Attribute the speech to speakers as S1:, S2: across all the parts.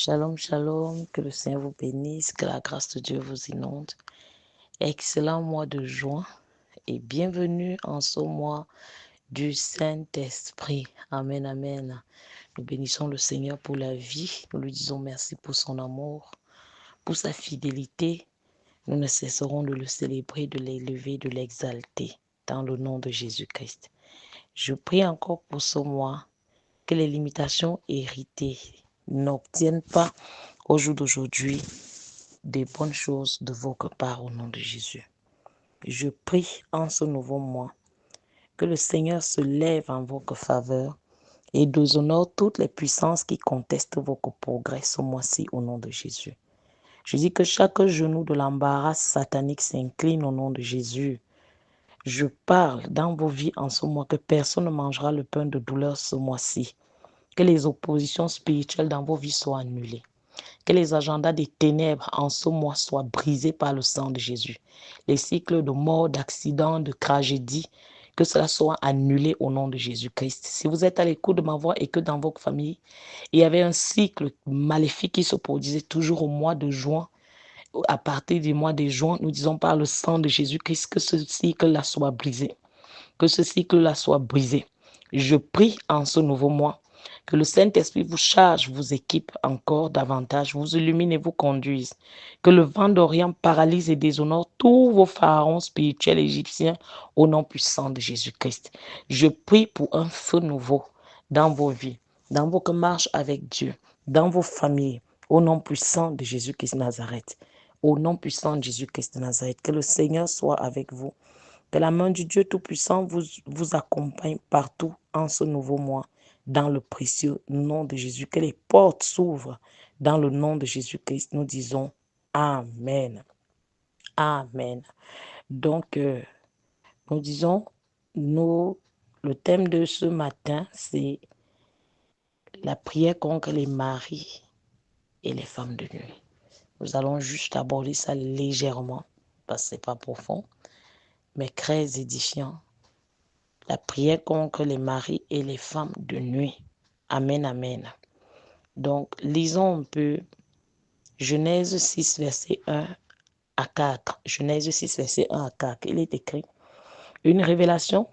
S1: Shalom, shalom, que le Seigneur vous bénisse, que la grâce de Dieu vous inonde. Excellent mois de juin et bienvenue en ce mois du Saint-Esprit. Amen, amen. Nous bénissons le Seigneur pour la vie. Nous lui disons merci pour son amour, pour sa fidélité. Nous ne cesserons de le célébrer, de l'élever, de l'exalter dans le nom de Jésus-Christ. Je prie encore pour ce mois que les limitations héritées n'obtiennent pas au jour d'aujourd'hui des bonnes choses de votre part au nom de Jésus. Je prie en ce nouveau mois que le Seigneur se lève en votre faveur et déshonore toutes les puissances qui contestent votre progrès ce mois-ci au nom de Jésus. Je dis que chaque genou de l'embarras satanique s'incline au nom de Jésus. Je parle dans vos vies en ce mois que personne ne mangera le pain de douleur ce mois-ci. Que les oppositions spirituelles dans vos vies soient annulées. Que les agendas des ténèbres en ce mois soient brisés par le sang de Jésus. Les cycles de mort, d'accidents, de tragédies, que cela soit annulé au nom de Jésus-Christ. Si vous êtes à l'écoute de ma voix et que dans votre famille, il y avait un cycle maléfique qui se produisait toujours au mois de juin, à partir du mois de juin, nous disons par le sang de Jésus-Christ que ce cycle-là soit brisé. Que ce cycle-là soit brisé. Je prie en ce nouveau mois que le Saint-Esprit vous charge, vous équipe encore davantage, vous illumine et vous conduise. Que le vent d'Orient paralyse et déshonore tous vos pharaons spirituels égyptiens au nom puissant de Jésus-Christ. Je prie pour un feu nouveau dans vos vies, dans votre marche avec Dieu, dans vos familles, au nom puissant de Jésus-Christ de Nazareth. Au nom puissant de Jésus-Christ de Nazareth, que le Seigneur soit avec vous. Que la main du Dieu Tout-Puissant vous accompagne partout en ce nouveau mois, dans le précieux nom de Jésus. Que les portes s'ouvrent dans le nom de Jésus-Christ. Nous disons Amen. Amen. Donc, nous disons, le thème de ce matin, c'est la prière contre les maris et les femmes de nuit. Nous allons juste aborder ça légèrement, parce que ce n'est pas profond, mais très édifiant. La prière contre les maris et les femmes de nuit. Amen, amen. Donc, lisons un peu Genèse 6, verset 1 à 4. Genèse 6, verset 1 à 4. Il est écrit une révélation.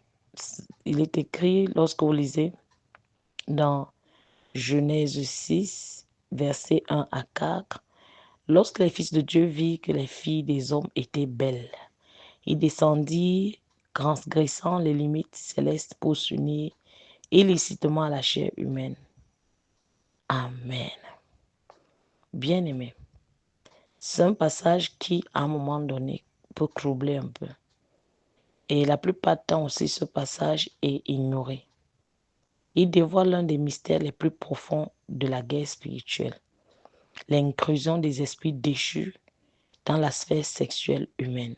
S1: Il est écrit lorsque vous lisez dans Genèse 6, verset 1 à 4. Lorsque les fils de Dieu virent que les filles des hommes étaient belles, ils descendirent transgressant les limites célestes pour s'unir illicitement à la chair humaine. Amen. Bien-aimé, c'est un passage qui, à un moment donné, peut troubler un peu. Et la plupart du temps aussi, ce passage est ignoré. Il dévoile l'un des mystères les plus profonds de la guerre spirituelle, l'inclusion des esprits déchus dans la sphère sexuelle humaine.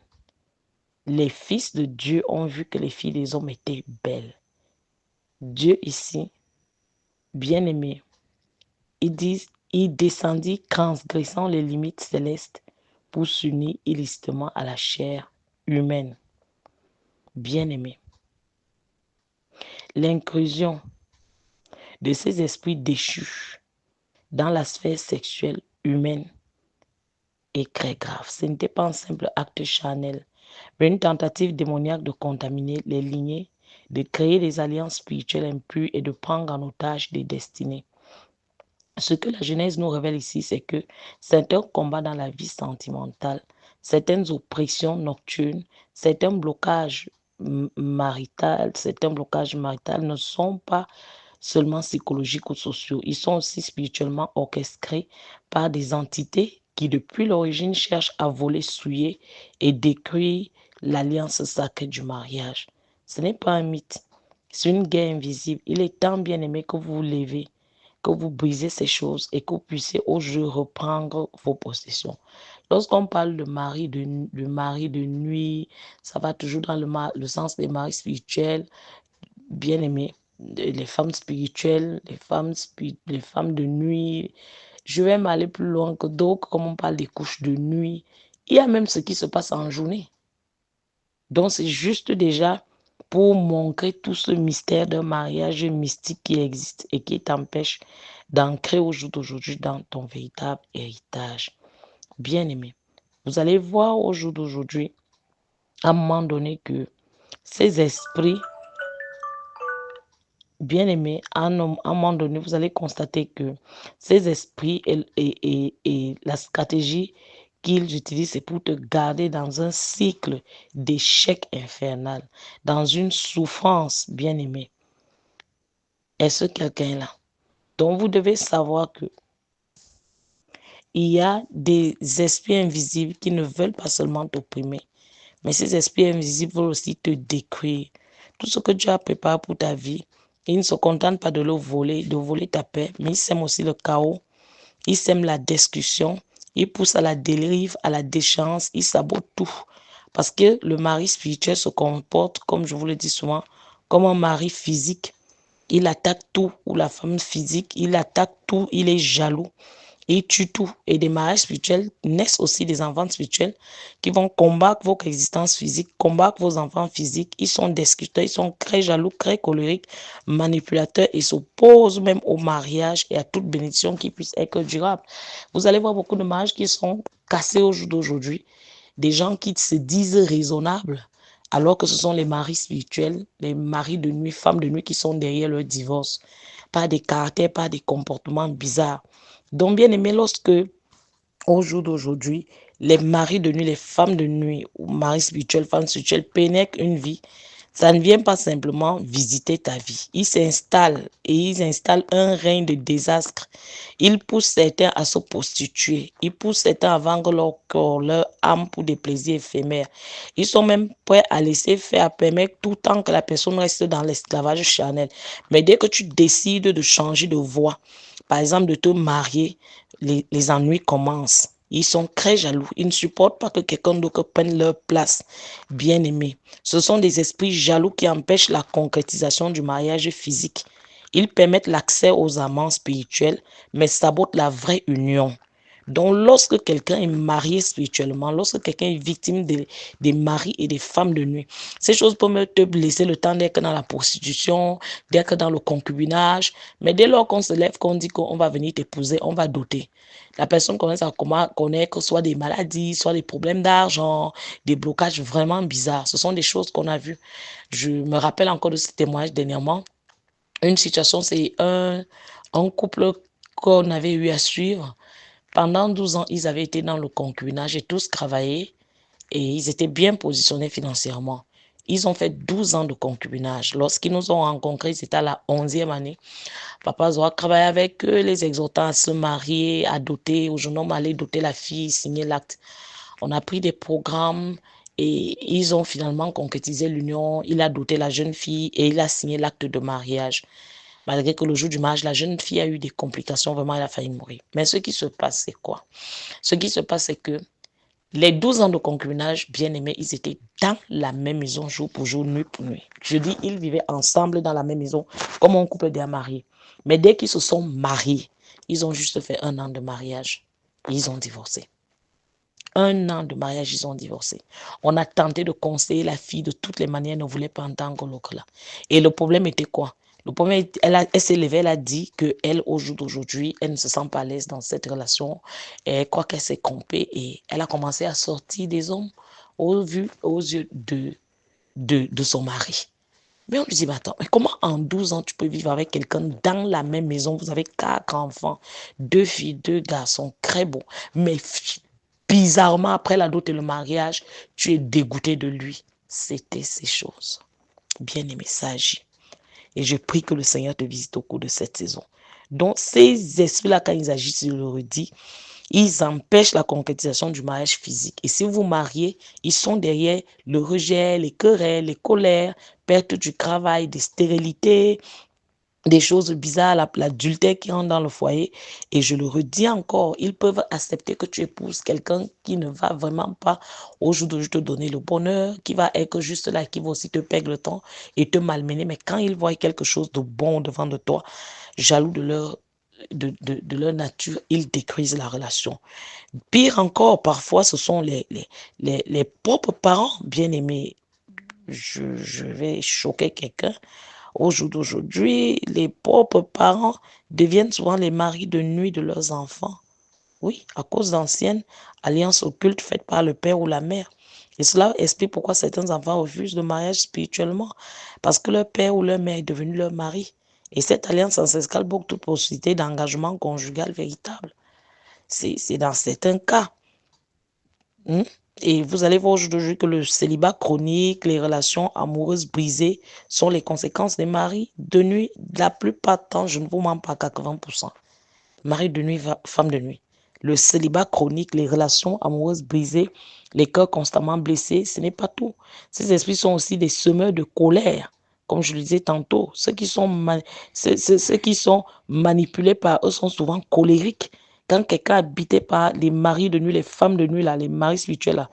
S1: Les fils de Dieu ont vu que les filles des hommes étaient belles. Dieu ici, bien-aimé, il descendit transgressant les limites célestes pour s'unir illicitement à la chair humaine. Bien-aimé, l'inclusion de ces esprits déchus dans la sphère sexuelle humaine est très grave. Ce n'était pas un simple acte charnel, mais une tentative démoniaque de contaminer les lignées, de créer des alliances spirituelles impures et de prendre en otage des destinées. Ce que la Genèse nous révèle ici, c'est que certains combats dans la vie sentimentale, certaines oppressions nocturnes, certains blocages maritaux ne sont pas seulement psychologiques ou sociaux. Ils sont aussi spirituellement orchestrés par des entités qui, depuis l'origine, cherchent à voler, souiller et détruire l'alliance sacrée du mariage. Ce n'est pas un mythe, c'est une guerre invisible. Il est temps, bien aimé, que vous vous levez, que vous brisez ces choses et que vous puissiez au jeu reprendre vos possessions. Lorsqu'on parle de mari de nuit, ça va toujours dans le sens des maris spirituels, bien aimés, les femmes spirituelles, les femmes de nuit. Je vais m'aller plus loin que d'autres, comme on parle des couches de nuit. Il y a même ce qui se passe en journée. Donc c'est juste déjà pour montrer tout ce mystère d'un mariage mystique qui existe et qui t'empêche d'ancrer au jour d'aujourd'hui dans ton véritable héritage. Bien-aimé, vous allez voir au jour d'aujourd'hui, à un moment donné, que ces esprits, bien-aimés, à un moment donné, vous allez constater que ces esprits et la stratégie qu'ils utilisent, c'est pour te garder dans un cycle d'échec infernal, dans une souffrance, bien-aimé. Est-ce quelqu'un-là? Donc, vous devez savoir que il y a des esprits invisibles qui ne veulent pas seulement t'opprimer, mais ces esprits invisibles veulent aussi te détruire. Tout ce que Dieu a préparé pour ta vie, ils ne se contentent pas de le voler, de voler ta paix, mais ils sèment aussi le chaos, ils sèment la discussion, ils poussent à la dérive, à la déchéance, ils sabotent tout. Parce que le mari spirituel se comporte, comme je vous le dis souvent, comme un mari physique. Il attaque tout, ou la femme physique, il attaque tout, il est jaloux. Il tue tout. Et des mariages spirituels naissent aussi des enfants spirituels qui vont combattre votre existence physique, combattre vos enfants physiques. Ils sont discuteurs, ils sont très jaloux, très colériques, manipulateurs et s'opposent même au mariage et à toute bénédiction qui puisse être durable. Vous allez voir beaucoup de mariages qui sont cassés au jour d'aujourd'hui. Des gens qui se disent raisonnables, alors que ce sont les maris spirituels, les maris de nuit, femmes de nuit qui sont derrière leur divorce. Pas des caractères, pas des comportements bizarres. Donc, bien aimé, lorsque, au jour d'aujourd'hui, les maris de nuit, les femmes de nuit, ou maris spirituels, femmes spirituelles, pénètrent une vie, ça ne vient pas simplement visiter ta vie. Ils s'installent et ils installent un règne de désastre. Ils poussent certains à se prostituer. Ils poussent certains à vendre leur corps, leur âme pour des plaisirs éphémères. Ils sont même prêts à laisser faire, à permettre tout tant que la personne reste dans l'esclavage charnel. Mais dès que tu décides de changer de voie, par exemple de te marier, les ennuis commencent. Ils sont très jaloux. Ils ne supportent pas que quelqu'un d'autre prenne leur place. Bien-aimé. Ce sont des esprits jaloux qui empêchent la concrétisation du mariage physique. Ils permettent l'accès aux amants spirituels, mais sabotent la vraie union. Donc, lorsque quelqu'un est marié spirituellement, lorsque quelqu'un est victime des maris et des femmes de nuit, ces choses peuvent te blesser le temps d'être dans la prostitution, d'être dans le concubinage. Mais dès lors qu'on se lève, qu'on dit qu'on va venir t'épouser, on va doter. La personne commence à connaître soit des maladies, soit des problèmes d'argent, des blocages vraiment bizarres. Ce sont des choses qu'on a vues. Je me rappelle encore de ce témoignage dernièrement. Une situation, c'est un couple qu'on avait eu à suivre. Pendant 12 ans, ils avaient été dans le concubinage et tous travaillaient et ils étaient bien positionnés financièrement. Ils ont fait 12 ans de concubinage. Lorsqu'ils nous ont rencontrés, c'était à la 11e année. Papa Zoa travaillait avec eux, les exhortant à se marier, à doter, au jeune homme aller doter la fille, signer l'acte. On a pris des programmes et ils ont finalement concrétisé l'union. Il a doté la jeune fille et il a signé l'acte de mariage. Malgré que le jour du mariage, la jeune fille a eu des complications, vraiment, elle a failli mourir. Mais ce qui se passe, c'est quoi? Ce qui se passe, c'est que les 12 ans de concubinage, bien aimés, ils étaient dans la même maison, jour pour jour, nuit pour nuit. Je dis, ils vivaient ensemble dans la même maison, comme un couple déjà marié. Mais dès qu'ils se sont mariés, ils ont juste fait 1 an de mariage. Ils ont divorcé. 1 an de mariage, ils ont divorcé. On a tenté de conseiller la fille de toutes les manières, elle ne voulait pas entendre l'autre là. Et le problème était quoi? Le problème, elle s'est levée, elle a dit qu'elle, au jour d'aujourd'hui, elle ne se sent pas à l'aise dans cette relation. Elle croit qu'elle s'est trompée et elle a commencé à sortir des hommes aux yeux de son mari. Mais on lui dit, mais attends, mais comment en 12 ans tu peux vivre avec quelqu'un dans la même maison? Vous avez 4 enfants, 2 filles, 2 garçons, très beaux. Mais bizarrement, après la dot et le mariage, tu es dégoûté de lui. C'était ces choses. Bien aimé, ça agit. Et je prie que le Seigneur te visite au cours de cette saison. Donc, ces esprits-là, quand ils agissent, je le redis, ils empêchent la concrétisation du mariage physique. Et si vous mariez, ils sont derrière le rejet, les querelles, les colères, perte du travail, des stérilités, des choses bizarres, l'adultère qui rentre dans le foyer. Et je le redis encore, ils peuvent accepter que tu épouses quelqu'un qui ne va vraiment pas au jour de te donner le bonheur, qui va être juste là, qui va aussi te perdre le temps et te malmener. Mais quand ils voient quelque chose de bon devant de toi, jaloux de leur nature, ils détruisent la relation. Pire encore, parfois, ce sont les propres parents bien-aimés. je vais choquer quelqu'un. Au jour d'aujourd'hui, les propres parents deviennent souvent les maris de nuit de leurs enfants. Oui, à cause d'anciennes alliances occultes faites par le père ou la mère. Et cela explique pourquoi certains enfants refusent le mariage spirituellement, parce que leur père ou leur mère est devenu leur mari. Et cette alliance ancestrale bloque toute possibilité d'engagement conjugal véritable. C'est dans certains cas. Hmm. Et vous allez voir aujourd'hui que le célibat chronique, les relations amoureuses brisées sont les conséquences des maris de nuit. La plupart du temps, je ne vous mens pas, 80%. Mari de nuit, femme de nuit. Le célibat chronique, les relations amoureuses brisées, les cœurs constamment blessés, ce n'est pas tout. Ces esprits sont aussi des semeurs de colère. Comme je le disais tantôt, ceux qui sont manipulés par eux sont souvent colériques. Quand quelqu'un est habité par les maris de nuit, les femmes de nuit, là, les maris spirituels, là,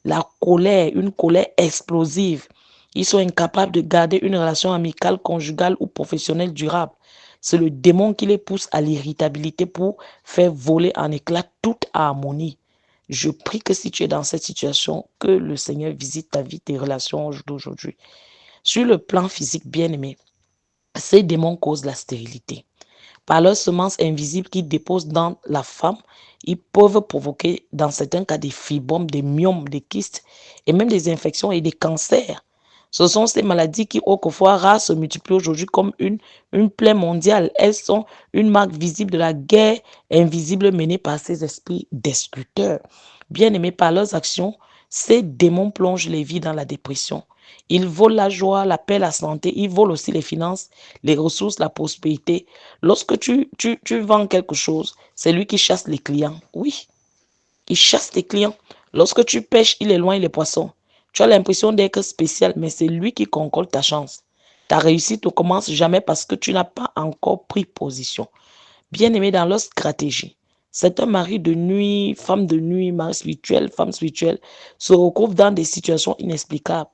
S1: la colère, une colère explosive. Ils sont incapables de garder une relation amicale, conjugale ou professionnelle durable. C'est le démon qui les pousse à l'irritabilité pour faire voler en éclats toute harmonie. Je prie que si tu es dans cette situation, que le Seigneur visite ta vie, tes relations d'aujourd'hui. Sur le plan physique, bien aimé, ces démons causent la stérilité. Par leurs semences invisibles qu'ils déposent dans la femme, ils peuvent provoquer, dans certains cas, des fibromes, des myomes, des kystes et même des infections et des cancers. Ce sont ces maladies qui, autrefois rares, se multiplient aujourd'hui comme une plaie mondiale. Elles sont une marque visible de la guerre invisible menée par ces esprits destructeurs. Bien aimés par leurs actions, ces démons plongent les vies dans la dépression. Ils volent la joie, la paix, la santé. Ils volent aussi les finances, les ressources, la prospérité. Lorsque tu vends quelque chose, c'est lui qui chasse les clients. Oui, il chasse tes clients. Lorsque tu pêches, il éloigne les poissons. Tu as l'impression d'être spécial, mais c'est lui qui concorde ta chance. Ta réussite ne commence jamais parce que tu n'as pas encore pris position. Bien aimé dans leur stratégie. Certains maris de nuit, mari spirituel, femme spirituelle, se retrouvent dans des situations inexplicables.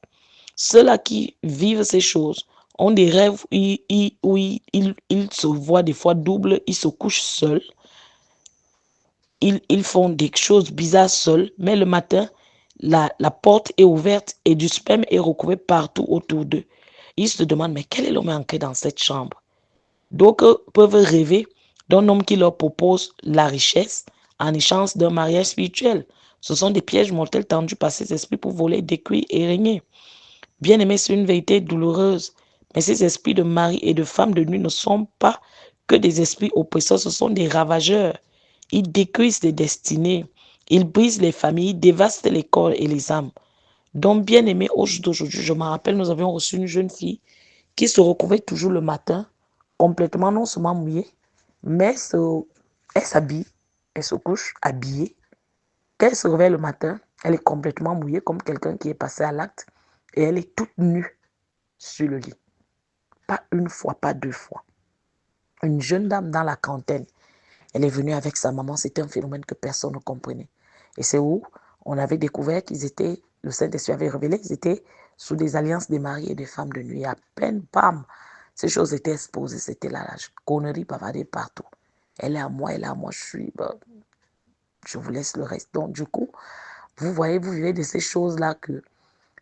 S1: Ceux-là qui vivent ces choses ont des rêves où ils se voient des fois double, ils se couchent seuls, ils font des choses bizarres seuls, mais le matin, la porte est ouverte et du sperme est recouvert partout autour d'eux. Ils se demandent, mais quel est l'homme ancré dans cette chambre? Donc, peuvent rêver d'un homme qui leur propose la richesse en échange d'un mariage spirituel. Ce sont des pièges mortels tendus par ces esprits pour voler, détruire et régner. Bien aimé, c'est une vérité douloureuse. Mais ces esprits de mari et de femme de nuit ne sont pas que des esprits oppresseurs, ce sont des ravageurs. Ils détruisent des destinées, ils brisent les familles, ils dévastent les corps et les âmes. Donc, bien aimé, aujourd'hui, je me rappelle, nous avions reçu une jeune fille qui se recouvrait toujours le matin, complètement non seulement mouillée, mais elle s'habille, elle se couche habillée. Quand elle se réveille le matin, elle est complètement mouillée comme quelqu'un qui est passé à l'acte et elle est toute nue sur le lit. Pas une fois, pas deux fois. Une jeune dame dans la quarantaine, elle est venue avec sa maman. C'était un phénomène que personne ne comprenait. Et c'est où on avait découvert qu'ils étaient, le Saint-Esprit avait révélé qu'ils étaient sous des alliances des maris et des femmes de nuit. À peine, bam, ces choses étaient exposées. C'était là, la connerie bavardée partout. Elle est à moi, elle est à moi, je vous laisse le reste. Donc, du coup, vous voyez, vous vivez de ces choses-là que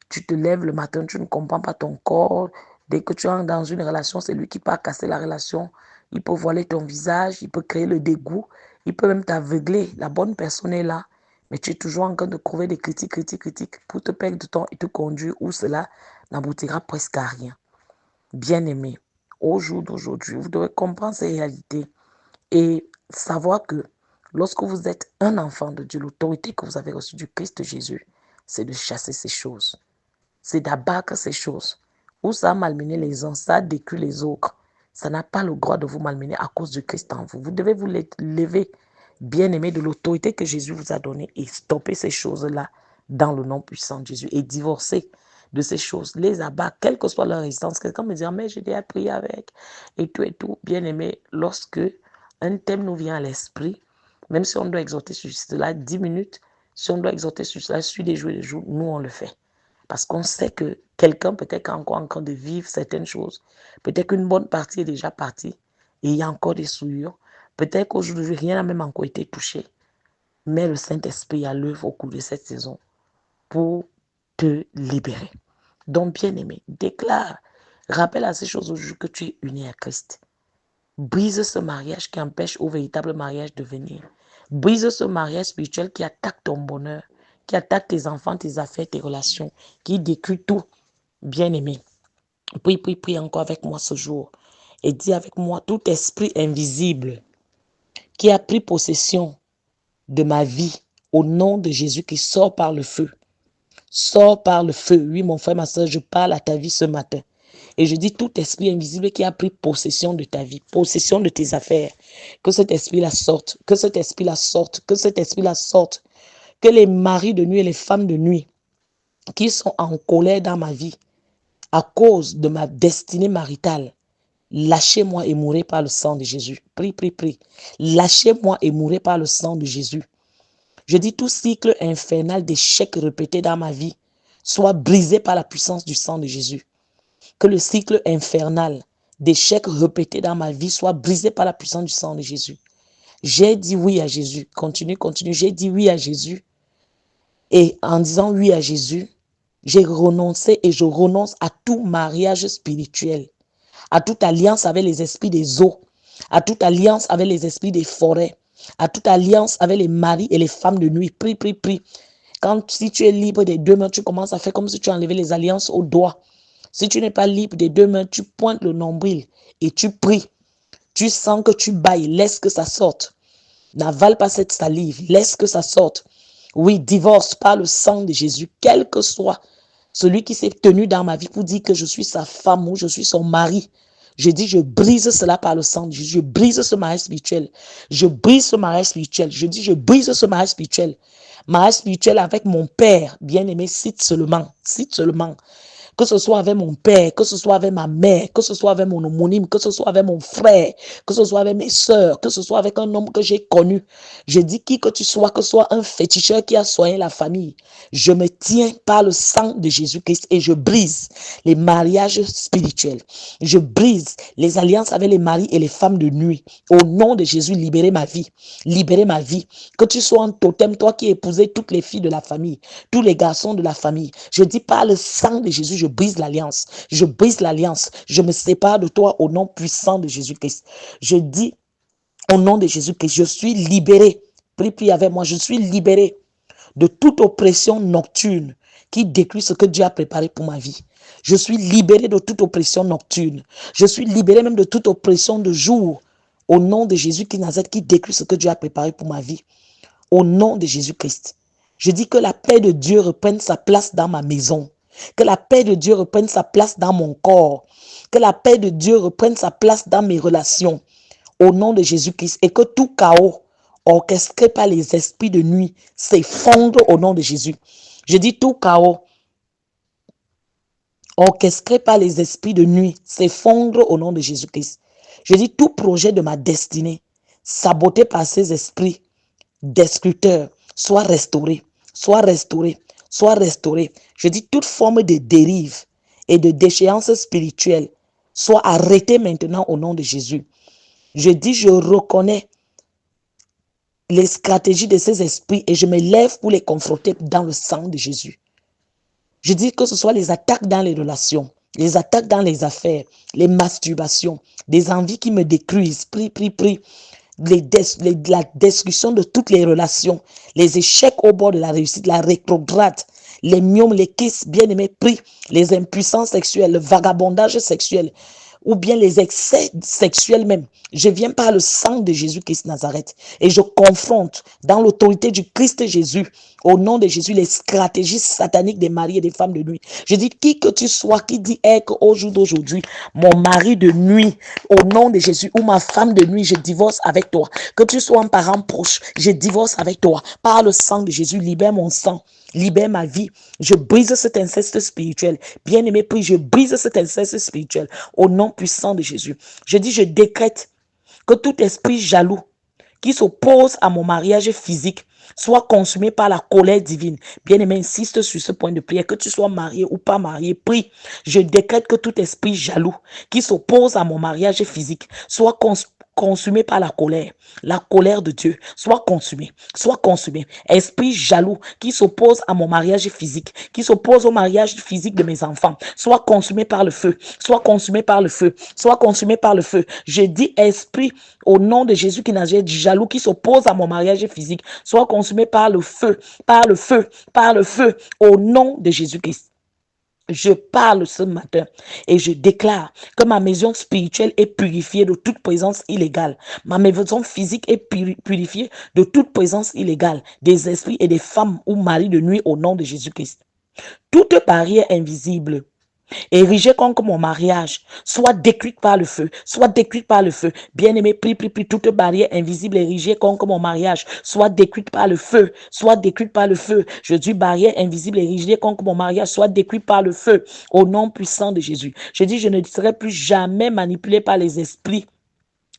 S1: tu te lèves le matin, tu ne comprends pas ton corps. Dès que tu entres dans une relation, c'est lui qui part casser la relation. Il peut voiler ton visage, il peut créer le dégoût, il peut même t'aveugler. La bonne personne est là, mais tu es toujours en train de trouver des critiques pour te perdre du temps et te conduire où cela n'aboutira presque à rien. Bien aimé, au jour d'aujourd'hui, vous devez comprendre ces réalités et savoir que lorsque vous êtes un enfant de Dieu, l'autorité que vous avez reçue du Christ Jésus, c'est de chasser ces choses. C'est d'abattre ces choses. Où ça a malmené les uns, ça a détruit les autres. Ça n'a pas le droit de vous malmener à cause du Christ en vous. Vous devez vous lever, bien aimé, de l'autorité que Jésus vous a donnée et stopper ces choses-là dans le nom puissant de Jésus et divorcer de ces choses, les abattre, quelle que soit leur résistance. Quelqu'un me dit, mais j'ai déjà prié avec et tout. Bien aimé, lorsque un thème nous vient à l'esprit, même si on doit exhorter sur cela 10 minutes, si on doit exhorter sur cela, sur des jours et des jours, nous on le fait. Parce qu'on sait que quelqu'un peut-être encore en train de vivre certaines choses. Peut-être qu'une bonne partie est déjà partie et il y a encore des souillures. Peut-être qu'aujourd'hui, rien n'a même encore été touché. Mais le Saint-Esprit a l'œuvre au cours de cette saison pour te libérer. Donc, bien-aimé, déclare, rappelle à ces choses aujourd'hui que tu es uni à Christ. Brise ce mariage qui empêche au véritable mariage de venir. Brise ce mariage spirituel qui attaque ton bonheur, qui attaque tes enfants, tes affaires, tes relations, qui détruit tout. Bien-aimé, prie encore avec moi ce jour et dis avec moi tout esprit invisible qui a pris possession de ma vie au nom de Jésus qui sort par le feu. Sors par le feu. Oui, mon frère, ma soeur, je parle à ta vie ce matin. Et je dis tout esprit invisible qui a pris possession de ta vie, possession de tes affaires, que cet esprit-là sorte, que cet esprit-là sorte, que cet esprit-là sorte, que les maris de nuit et les femmes de nuit qui sont en colère dans ma vie à cause de ma destinée maritale, lâchez-moi et mourrez par le sang de Jésus. Prie. Lâchez-moi et mourrez par le sang de Jésus. Je dis tout cycle infernal d'échecs répétés dans ma vie soit brisé par la puissance du sang de Jésus. Que le cycle infernal d'échecs répétés dans ma vie soit brisé par la puissance du sang de Jésus. J'ai dit oui à Jésus. Continue. J'ai dit oui à Jésus. Et en disant oui à Jésus, j'ai renoncé et je renonce à tout mariage spirituel, à toute alliance avec les esprits des eaux, à toute alliance avec les esprits des forêts, à toute alliance avec les maris et les femmes de nuit. Prie. Si tu es libre des deux mains, tu commences à faire comme si tu enlevais les alliances au doigt. Si tu n'es pas libre des deux mains, tu pointes le nombril et tu pries. Tu sens que tu bailles, laisse que ça sorte. N'avale pas cette salive, laisse que ça sorte. Oui, divorce par le sang de Jésus, quel que soit celui qui s'est tenu dans ma vie pour dire que je suis sa femme ou je suis son mari. Je dis, je brise cela par le sang de Jésus. Je brise ce mariage spirituel. Je brise ce mariage spirituel. Je dis, je brise ce mariage spirituel. Mariage spirituel avec mon père, bien-aimé, cite seulement. Que ce soit avec mon père, que ce soit avec ma mère, que ce soit avec mon homonyme, que ce soit avec mon frère, que ce soit avec mes soeurs, que ce soit avec un homme que j'ai connu. Je dis qui que tu sois, que ce soit un féticheur qui a soigné la famille. Je me tiens par le sang de Jésus-Christ et je brise les mariages spirituels. Je brise les alliances avec les maris et les femmes de nuit. Au nom de Jésus, libérez ma vie. Libérez ma vie. Que tu sois un totem, toi qui épousais toutes les filles de la famille, tous les garçons de la famille. Je dis par le sang de Jésus, je brise l'alliance. Je brise l'alliance. Je me sépare de toi au nom puissant de Jésus-Christ. Je dis au nom de Jésus-Christ, je suis libéré. Prie avec moi, je suis libéré de toute oppression nocturne qui détruit ce que Dieu a préparé pour ma vie. Je suis libéré de toute oppression nocturne. Je suis libéré même de toute oppression de jour. Au nom de Jésus-Christ Nazareth qui détruit ce que Dieu a préparé pour ma vie. Au nom de Jésus-Christ. Je dis que la paix de Dieu reprenne sa place dans ma maison. Que la paix de Dieu reprenne sa place dans mon corps. Que la paix de Dieu reprenne sa place dans mes relations. Au nom de Jésus-Christ. Et que tout chaos orchestré par les esprits de nuit s'effondre au nom de Jésus. Je dis tout chaos orchestré par les esprits de nuit s'effondre au nom de Jésus-Christ. Je dis tout projet de ma destinée saboté par ces esprits destructeurs soit restauré. Je dis toute forme de dérive et de déchéance spirituelle soit arrêtée maintenant au nom de Jésus. Je dis, je reconnais les stratégies de ces esprits et je me lève pour les confronter dans le sang de Jésus. Je dis que ce soit les attaques dans les relations, les attaques dans les affaires, les masturbations, des envies qui me détruisent. Prie. La destruction de toutes les relations, les échecs au bord de la réussite, la rétrograde, les myomes, les kisses, bien-aimés, prie, les impuissances sexuelles, le vagabondage sexuel, ou bien les excès sexuels même. Je viens par le sang de Jésus-Christ Nazareth et je confronte dans l'autorité du Christ Jésus, au nom de Jésus, les stratégies sataniques des maris et des femmes de nuit. Je dis, qui que tu sois, qui dit qu'au jour d'aujourd'hui, mon mari de nuit, au nom de Jésus, ou ma femme de nuit, je divorce avec toi. Que tu sois un parent proche, je divorce avec toi. Par le sang de Jésus, libère mon sang. Libère ma vie. Je brise cet inceste spirituel. Bien-aimé, prie, je brise cet inceste spirituel au nom puissant de Jésus. Je dis, je décrète que tout esprit jaloux qui s'oppose à mon mariage physique, soit consumé par la colère divine. Bien-aimé, insiste sur ce point de prière, que tu sois marié ou pas marié, prie. Je décrète que tout esprit jaloux qui s'oppose à mon mariage physique soit consumé par la colère de Dieu, soit consumé. Esprit jaloux qui s'oppose à mon mariage physique, qui s'oppose au mariage physique de mes enfants, soit consumé par le feu, soit consumé par le feu, soit consumé par le feu. Je dis esprit au nom de Jésus qui Nazareth, jaloux qui s'oppose à mon mariage physique, soit consumé par le feu, par le feu, par le feu, au nom de Jésus-Christ. Je parle ce matin et je déclare que ma maison spirituelle est purifiée de toute présence illégale. Ma maison physique est purifiée de toute présence illégale des esprits et des femmes ou maris de nuit au nom de Jésus-Christ. Toute barrière invisible érigée contre mon mariage, soit détruite par le feu, soit détruite par le feu. Bien-aimé, prie, toute barrière invisible érigée contre mon mariage, soit détruite par le feu, soit détruite par le feu. Je dis barrière invisible érigée contre mon mariage, soit détruite par le feu, au nom puissant de Jésus. Je dis, je ne serai plus jamais manipulé par les esprits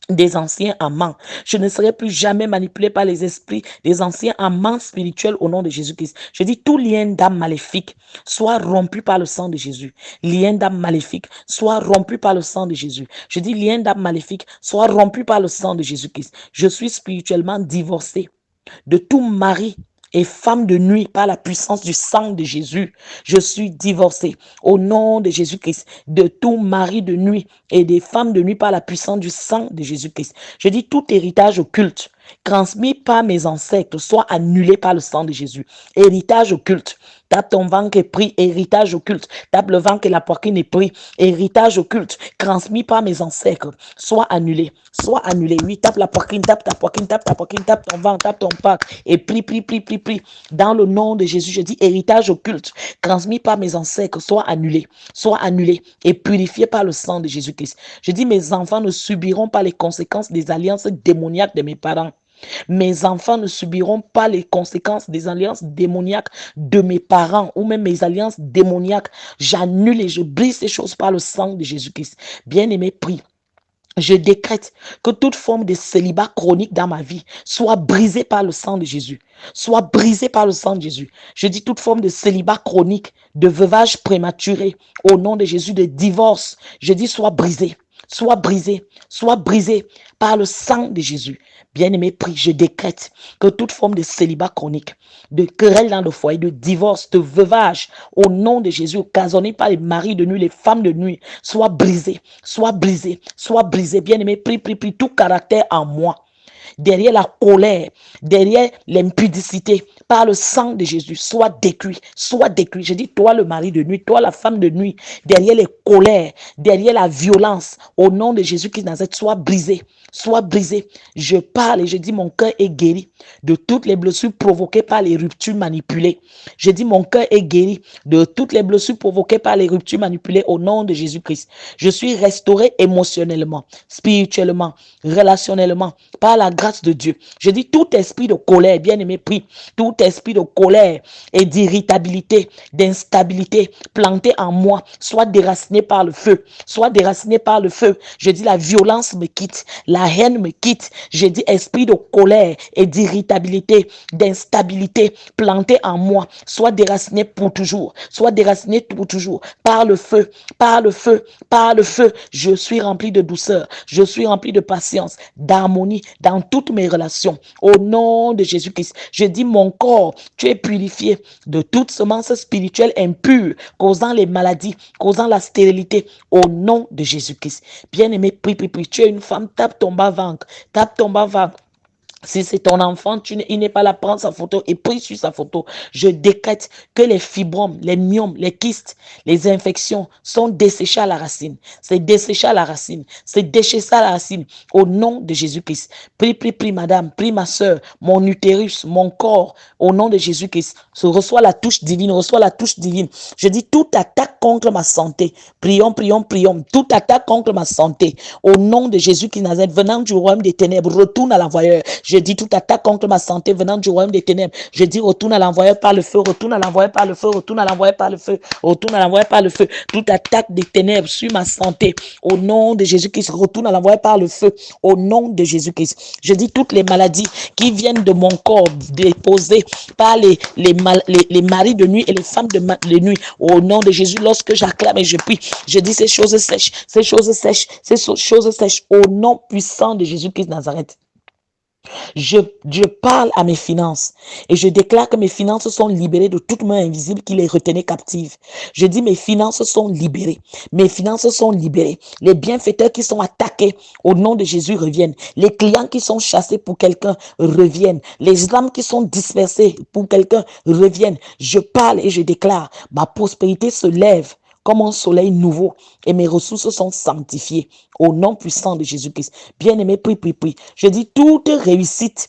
S1: des anciens amants. Je ne serai plus jamais manipulé par les esprits des anciens amants spirituels au nom de Jésus-Christ. Je dis tout lien d'âme maléfique soit rompu par le sang de Jésus. Lien d'âme maléfique soit rompu par le sang de Jésus. Je dis lien d'âme maléfique soit rompu par le sang de Jésus-Christ. Je suis spirituellement divorcé de tout mari et femme de nuit par la puissance du sang de Jésus. Je suis divorcé au nom de Jésus-Christ de tout mari de nuit et des femmes de nuit par la puissance du sang de Jésus-Christ. Je dis tout héritage occulte transmis par mes ancêtres soit annulé par le sang de Jésus. Héritage occulte. Tape ton ventre et prie, héritage occulte. Tape le ventre et la poitrine et prie, héritage occulte transmis par mes ancêtres soit annulé. Soit annulé. Oui, tape la poitrine, tape ta poitrine, tape ta poitrine, tape ton ventre, tape ton ventre et prie. Dans le nom de Jésus, je dis héritage occulte transmis par mes ancêtres soit annulé et purifié par le sang de Jésus-Christ. Je dis mes enfants ne subiront pas les conséquences des alliances démoniaques de mes parents. Mes enfants ne subiront pas les conséquences des alliances démoniaques de mes parents ou même mes alliances démoniaques. J'annule et je brise ces choses par le sang de Jésus-Christ. Bien-aimé, prie. Je décrète que toute forme de célibat chronique dans ma vie soit brisée par le sang de Jésus. Soit brisée par le sang de Jésus. Je dis toute forme de célibat chronique, de veuvage prématuré, au nom de Jésus, de divorce. Je dis soit brisée par le sang de Jésus. Bien-aimé, prie, je décrète que toute forme de célibat chronique, de querelle dans le foyer, de divorce, de veuvage, au nom de Jésus, occasionné par les maris de nuit, les femmes de nuit, soit brisé. Bien-aimé, prie, tout caractère en moi, derrière la colère, derrière l'impudicité, par le sang de Jésus, soit détruit. Je dis, toi le mari de nuit, toi la femme de nuit, derrière les colères, derrière la violence, au nom de Jésus-Christ de Nazareth, soit brisé. Je parle et je dis, mon cœur est guéri de toutes les blessures provoquées par les ruptures manipulées. Je dis, mon cœur est guéri de toutes les blessures provoquées par les ruptures manipulées au nom de Jésus-Christ. Je suis restauré émotionnellement, spirituellement, relationnellement, par la grâce de Dieu. Je dis, tout esprit de colère, bien-aimé, prie, tout esprit de colère et d'irritabilité, d'instabilité planté en moi, soit déraciné par le feu. Je dis, la violence me quitte, la haine me quitte. Je dis, esprit de colère et d'irritabilité, d'instabilité planté en moi, soit déraciné pour toujours. Par le feu. Je suis rempli de douceur, je suis rempli de patience, d'harmonie dans toutes mes relations. Au nom de Jésus-Christ, je dis, mon corps, tu es purifié de toute semence spirituelle impure, causant les maladies, causant la stérilité, au nom de Jésus-Christ. Bien-aimé, prie. Tu es une femme, tape ton bas-ventre. Si c'est ton enfant, il n'est pas là, prends sa photo et prie sur sa photo. Je décrète que les fibromes, les myomes, les kystes, les infections sont desséchés à la racine. C'est déchéché à la racine. Au nom de Jésus-Christ. Prie, madame. Prie, ma soeur. Mon utérus, mon corps, au nom de Jésus-Christ. Reçois la touche divine. Je dis toute attaque contre ma santé. Prions. Toute attaque contre ma santé. Au nom de Jésus-Christ Nazareth, venant du royaume des ténèbres, retourne à l'envoyeur. Je Je dis toute attaque contre ma santé venant du royaume des ténèbres. Je dis retourne à l'envoyer par le feu, retourne à l'envoyer par le feu, retourne à l'envoyer par le feu, retourne à l'envoyer par le feu. Toute attaque des ténèbres sur ma santé, au nom de Jésus-Christ, retourne à l'envoyer par le feu, au nom de Jésus-Christ. Je dis toutes les maladies qui viennent de mon corps déposées par les maris de nuit et les femmes de nuit, au nom de Jésus, lorsque j'acclame et je prie, je dis ces choses sèches, ces choses sèches, ces choses sèches, au nom puissant de Jésus-Christ de Nazareth. Je parle à mes finances et je déclare que mes finances sont libérées de toute main invisible qui les retenait captives. Je dis mes finances sont libérées. Mes finances sont libérées. Les bienfaiteurs qui sont attaqués au nom de Jésus reviennent. Les clients qui sont chassés pour quelqu'un reviennent. Les âmes qui sont dispersées pour quelqu'un reviennent. Je parle et je déclare, ma prospérité se lève comme un soleil nouveau et mes ressources sont sanctifiées au nom puissant de Jésus-Christ. Bien-aimé, prie. Je dis toute réussite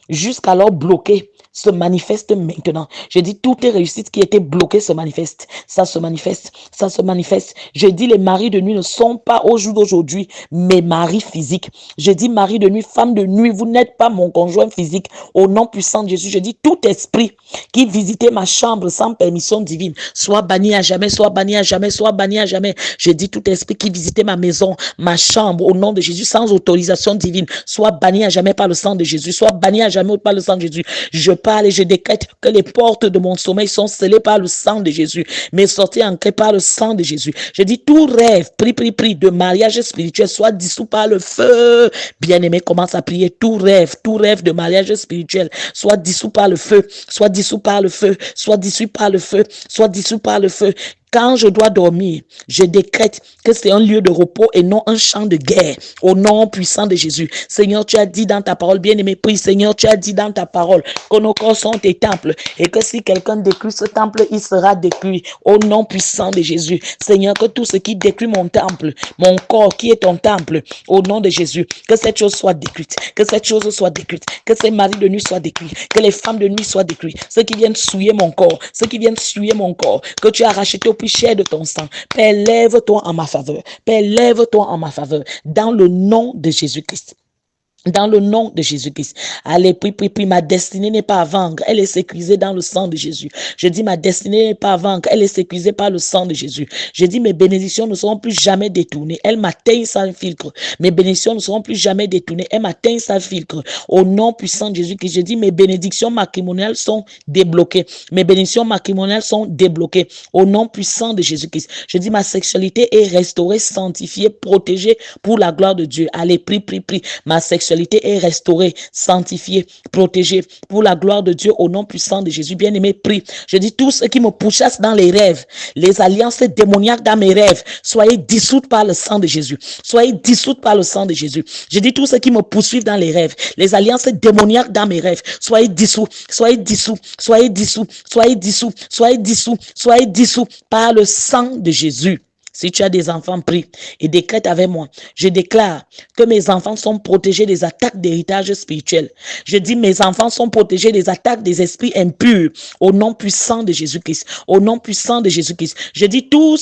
S1: jusqu'alors bloquée se manifeste maintenant. Je dis toute réussite qui était bloquée se manifeste. Ça se manifeste. Ça se manifeste. Je dis les maris de nuit ne sont pas au jour d'aujourd'hui mes maris physiques. Je dis mari de nuit, femme de nuit, vous n'êtes pas mon conjoint physique. Au nom puissant de Jésus, je dis tout esprit qui visitait ma chambre sans permission divine, soit banni à jamais, soit banni à jamais, soit banni à jamais. Je dis tout esprit qui visitait ma maison, ma chambre, au nom de Jésus, sans autorisation divine, soit banni à jamais par le sang de Jésus, soit banni à jamais par le sang de Jésus. Je parle et je décrète que les portes de mon sommeil sont scellées par le sang de Jésus, mes sorties ancrées par le sang de Jésus. Je dis tout rêve, prie de mariage spirituel soit dissous par le feu. Bien-aimé, commence à prier. Tout rêve de mariage spirituel soit dissous par le feu, soit dissous par le feu, soit dissous par le feu, soit dissous par le feu. Quand je dois dormir, je décrète que c'est un lieu de repos et non un champ de guerre. Au nom puissant de Jésus. Seigneur, tu as dit dans ta parole, bien-aimé, prie. Seigneur, tu as dit dans ta parole que nos corps sont tes temples et que si quelqu'un détruit ce temple, il sera détruit. Au nom puissant de Jésus. Seigneur, que tout ce qui détruit mon temple, mon corps qui est ton temple, au nom de Jésus, que cette chose soit détruite. Que cette chose soit détruite. Que ces maris de nuit soient détruits. Que les femmes de nuit soient détruites. Ceux qui viennent souiller mon corps. Ceux qui viennent souiller mon corps. Que tu as racheté au cher de ton sang. Père, lève-toi en ma faveur. Père, lève-toi en ma faveur. Dans le nom de Jésus-Christ. Dans le nom de Jésus-Christ. Allez, prie. Ma destinée n'est pas à vaincre. Elle est sécurisée dans le sang de Jésus. Je dis, ma destinée n'est pas à vaincre. Elle est sécurisée par le sang de Jésus. Je dis, mes bénédictions ne seront plus jamais détournées. Elles m'atteignent sans filtre. Mes bénédictions ne seront plus jamais détournées. Elles m'atteignent sans filtre. Au nom puissant de Jésus-Christ, je dis, mes bénédictions matrimoniales sont débloquées. Mes bénédictions matrimoniales sont débloquées. Au nom puissant de Jésus-Christ. Je dis, ma sexualité est restaurée, sanctifiée, protégée pour la gloire de Dieu. Allez, prie. Ma sexualité est restaurée, sanctifiée, protégée pour la gloire de Dieu au nom puissant de Jésus. Bien-aimé, prie. Je dis tous ceux qui me pourchassent dans les rêves, les alliances démoniaques dans mes rêves, soyez dissoutes par le sang de Jésus. Soyez dissoutes par le sang de Jésus. Je dis tous ceux qui me poursuivent dans les rêves, les alliances démoniaques dans mes rêves, soyez dissous, soyez dissous, soyez dissous, soyez dissous, soyez dissous, soyez dissous par le sang de Jésus. Si tu as des enfants, prie et décrète avec moi. Je déclare que mes enfants sont protégés des attaques d'héritage spirituel. Je dis mes enfants sont protégés des attaques des esprits impurs au nom puissant de Jésus-Christ. Au nom puissant de Jésus-Christ. Je dis tout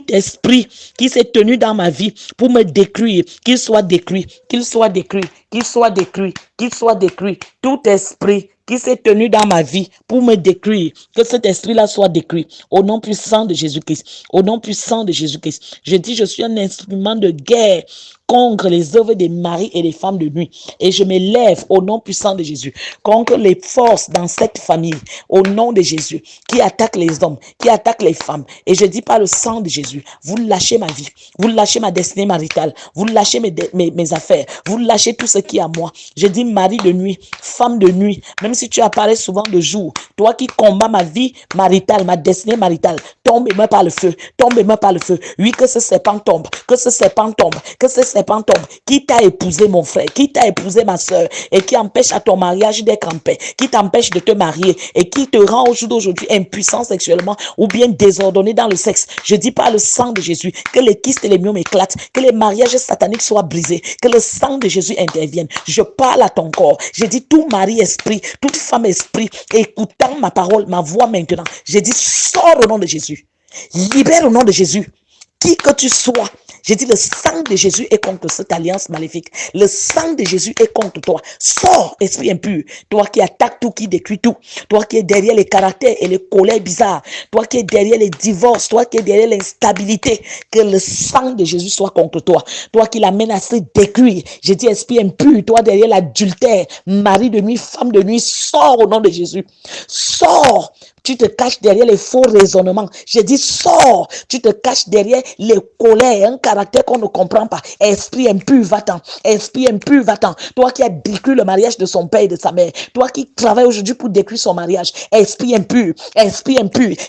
S1: esprit qui s'est tenu dans ma vie pour me détruire, qu'il soit détruit, qu'il soit détruit, qu'il soit détruit, qu'il soit détruit. Tout esprit qui s'est tenu dans ma vie pour me détruire, que cet esprit-là soit détruit. Au nom puissant de Jésus-Christ. Au nom puissant de Jésus-Christ. Je dis, je suis un instrument de guerre contre les œuvres des maris et des femmes de nuit. Et je m'élève au nom puissant de Jésus contre les forces dans cette famille, au nom de Jésus, qui attaquent les hommes, qui attaquent les femmes. Et je dis par le sang de Jésus, vous lâchez ma vie, vous lâchez ma destinée maritale, vous lâchez mes affaires, vous lâchez tout ce qui est à moi. Je dis mari de nuit, femme de nuit, même si tu apparais souvent de jour, toi qui combats ma vie maritale, ma destinée maritale, tombe-moi par le feu, tombe-moi par le feu. Oui, que ce serpent tombe, que ce serpent tombe, que ce serpent tombe. Qui t'a épousé, mon frère, qui t'a épousé, ma soeur, et qui empêche à ton mariage d'être en paix, qui t'empêche de te marier, et qui te rend au jour d'aujourd'hui impuissant sexuellement, ou bien désordonné dans le sexe. Je dis par le sang de Jésus, que les kystes et les myomes éclatent, que les mariages sataniques soient brisés, que le sang de Jésus intervienne. Je parle à ton corps. Je dis tout mari esprit, toute femme esprit, écoutant ma parole, ma voix maintenant. Je dis sors au nom de Jésus. Libère au nom de Jésus. Qui que tu sois, J'ai dit, le sang de Jésus est contre cette alliance maléfique. Le sang de Jésus est contre toi. Sors, esprit impur. Toi qui attaques tout, qui détruit tout. Toi qui es derrière les caractères et les colères bizarres. Toi qui es derrière les divorces. Toi qui es derrière l'instabilité. Que le sang de Jésus soit contre toi. Toi qui l'amènes à se détruire. J'ai dit, esprit impur. Toi derrière l'adultère. Mari de nuit, femme de nuit. Sors au nom de Jésus. Sors. Tu te caches derrière les faux raisonnements. J'ai dit, sors. Tu te caches derrière les colères, un caractère qu'on ne comprend pas. Esprit impur, va-t'en. Esprit impur, va-t'en. Toi qui as détruit le mariage de son père et de sa mère. Toi qui travailles aujourd'hui pour détruire son mariage. Esprit impur,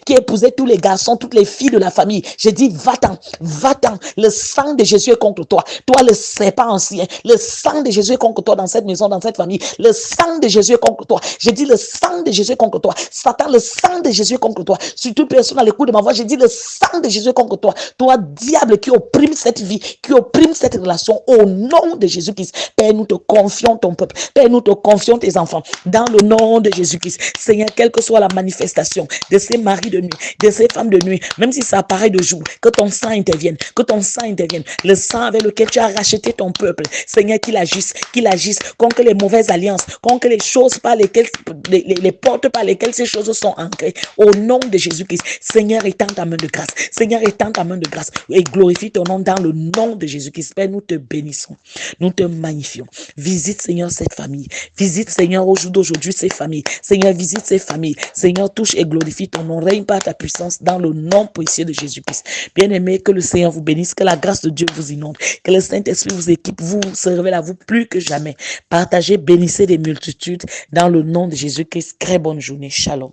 S1: qui épousait tous les garçons, toutes les filles de la famille. J'ai dit, va-t'en, va-t'en. Le sang de Jésus est contre toi. Toi, le serpent ancien. Le sang de Jésus est contre toi dans cette maison, dans cette famille. Le sang de Jésus est contre toi. J'ai dit, le sang de Jésus est contre toi. Satan, le sang de Jésus est contre toi. Sur toute personne à l'écoute de ma voix, j'ai dit, le sang de Jésus est contre toi. Toi, diable qui opprime cette vie, qui opprime cette relation, au nom de Jésus-Christ. Père, nous te confions ton peuple. Père, nous te confions tes enfants. Dans le nom de Jésus-Christ. Seigneur, quelle que soit la manifestation de ces maris de nuit, de ces femmes de nuit, même si ça apparaît de jour, que ton sang intervienne, que ton sang intervienne. Le sang avec lequel tu as racheté ton peuple. Seigneur, qu'il agisse contre les mauvaises alliances, contre les choses par lesquelles, les portes par lesquelles ces choses sont ancrées. Au nom de Jésus-Christ. Seigneur, étends ta main de grâce. Seigneur, étends ta main de grâce et glorifie ton nom dans le nom de Jésus-Christ. Père, nous te bénissons. Nous te magnifions. Visite, Seigneur, cette famille. Visite, Seigneur, au jour d'aujourd'hui, ces familles. Seigneur, visite ces familles. Seigneur, touche et glorifie ton nom. Règne par ta puissance dans le nom précieux de Jésus-Christ. Bien-aimés, que le Seigneur vous bénisse, que la grâce de Dieu vous inonde, que le Saint-Esprit vous équipe, vous se révèle à vous plus que jamais. Partagez, bénissez des multitudes dans le nom de Jésus-Christ. Très bonne journée. Shalom.